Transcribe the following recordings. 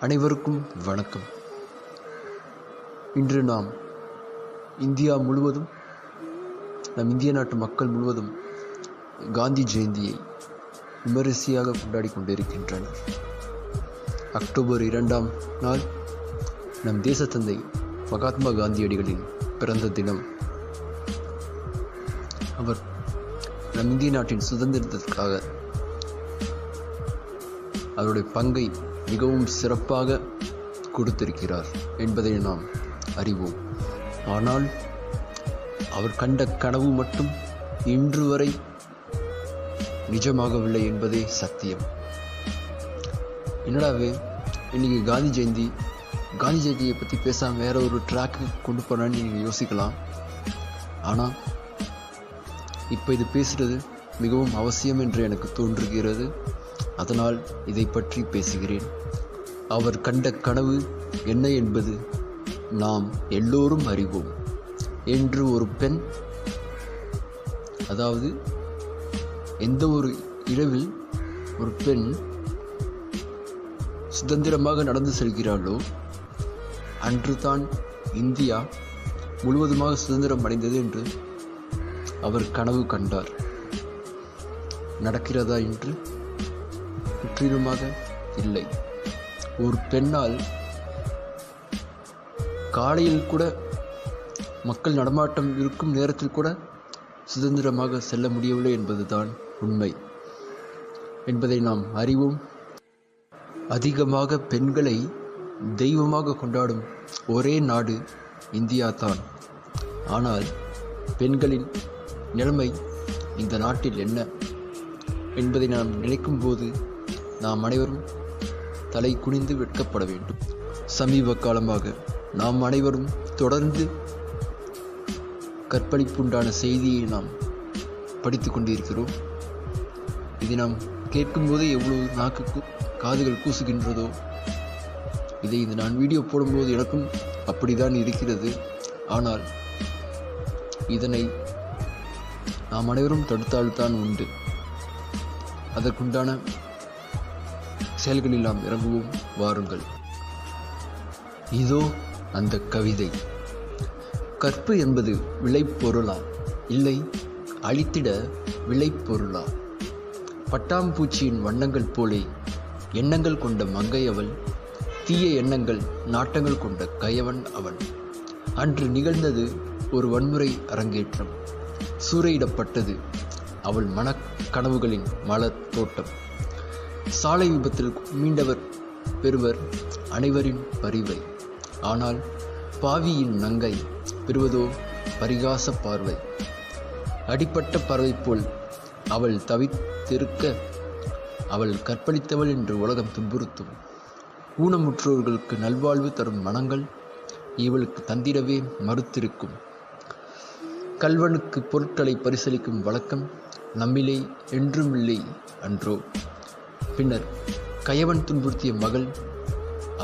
அனைவருக்கும் வணக்கம். இன்று நாம் இந்தியா முழுவதும், நம் இந்திய நாட்டு மக்கள் முழுவதும் காந்தி ஜெயந்தியை விமரிசையாக கொண்டாடி கொண்டிருக்கின்றனர். அக்டோபர் 2ஆம் நாள் நம் தேசத்தந்தை மகாத்மா காந்தியடிகளின் பிறந்த தினம். அவர் நம் இந்திய நாட்டின் சுதந்திரத்திற்காக அவருடைய பங்கை மிகவும் சிறப்பாக கொடுத்திருக்கிறார் என்பதை நாம் அறிவோம். ஆனால் அவர் கண்ட கனவு மட்டும் இன்று வரை நிஜமாகவில்லை என்பதே சத்தியம். என்னடாவே இன்னைக்கு காந்தி ஜெயந்தியை பற்றி பேசாமல் வேற ஒரு ட்ராக்கு கொண்டு போனான்னு நீங்கள் யோசிக்கலாம். ஆனால் இப்போ இது பேசுகிறது மிகவும் அவசியம் என்று எனக்கு தோன்றுகிறது. அதனால் இதை பற்றி பேசுகிறேன். அவர் கண்ட கனவு என்ன என்பது நாம் எல்லோரும் அறிவோம். என்று ஒரு பெண், அதாவது எந்த ஒரு இரவில் ஒரு பெண் சுதந்திரமாக நடந்து செல்கிறாளோ அன்று தான் இந்தியா முழுவதுமாக சுதந்திரம் அடைந்தது என்று அவர் கனவு கண்டார். நடக்கிறதா என்று? முற்றிலுமாக இல்லை. ஒரு பெண்ணால் காலையில் கூட, மக்கள் நடமாட்டம் இருக்கும் நேரத்தில் கூட சுதந்திரமாக செல்ல முடியவில்லை என்பதுதான் உண்மை என்பதை நாம் அறிவோம். அதிகமாக பெண்களை தெய்வமாக கொண்டாடும் ஒரே நாடு இந்தியா தான். ஆனால் பெண்களின் நிலைமை இந்த நாட்டில் என்ன என்பதை நாம் நினைக்கும் போது நாம் அனைவரும் தலை குனிந்து வெட்கப்பட வேண்டும். சமீப காலமாக நாம் அனைவரும் தொடர்ந்து கற்பழிப்புண்டான செய்தியை நாம் படித்து கொண்டிருக்கிறோம். இதை நாம் கேட்கும்போதே எவ்வளவு நாக்கு காதுகள் கூசுகின்றதோ. இதை நான் வீடியோ போடும்போது எனக்கும் அப்படித்தான் இருக்கிறது. ஆனால் இதனை நாம் அனைவரும் தடுத்தால்தான் உண்டு. அதற்குண்டான செயல்களில் நாம் இறங்குவோம். வாருங்கள். இதோ அந்த கவிதை. கற்பு என்பது விளைபொருளா, இல்லை அழித்திட விளைபொருளா? பட்டாம்பூச்சியின் வண்ணங்கள் போலே எண்ணங்கள் கொண்ட மங்கை அவள், தீய எண்ணங்கள் நாட்டங்கள் கொண்ட கயவன் அவன். அன்று நிகழ்ந்தது ஒரு வன்முறை அரங்கேற்றம். சூறையிடப்பட்டது அவள் மனக்கனவுகளின் மலர் தோட்டம். சாலை விபத்தில் மீண்டவர் பெறுவர் அனைவரின் பரிவை. ஆனால் பாவியின் நங்கை பெறுவதோ பரிகாச பார்வை. அடிப்பட்ட பறவை போல் அவள் தவித்திருக்க, அவள் கற்பழித்தவள் என்று உலகம் துன்புறுத்தும். ஊனமுற்றோர்களுக்கு நல்வாழ்வு தரும் மனங்கள் இவளுக்கு தந்திடவே மறுத்திருக்கும். கல்வனுக்கு பொருட்களை பரிசளிக்கும் வழக்கம் நம்மிலே என்றுமில்லை அன்றோ? பின்னர் கயவன் துன்புறுத்திய மகள்,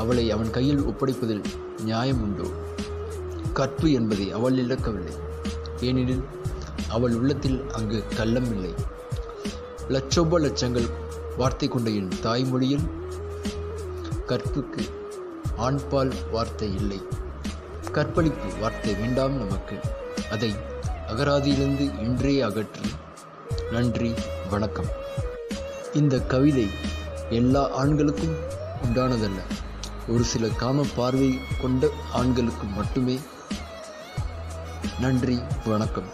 அவளை அவன் கையில் ஒப்படைப்பதில் நியாயம் உண்டோ? கற்பு என்பதை அவள் இழக்கவில்லை. ஏனெனில் அவள் உள்ளத்தில் அங்கு கள்ளம் இல்லை. லட்சோப லட்சங்கள் வார்த்தை கொண்ட என் தாய்மொழியில் கற்புக்கு ஆண்பால் வார்த்தை இல்லை. கற்பழிப்பு வார்த்தை வேண்டாம் நமக்கு. அதை அகராதியிலிருந்து இன்றே அகற்றி. நன்றி, வணக்கம். இந்த கவிதை எல்லா ஆண்களுக்கும் உண்டானதல்ல. ஒரு சில காம பார்வை கொண்ட ஆண்களுக்கு மட்டுமே. நன்றி, வணக்கம்.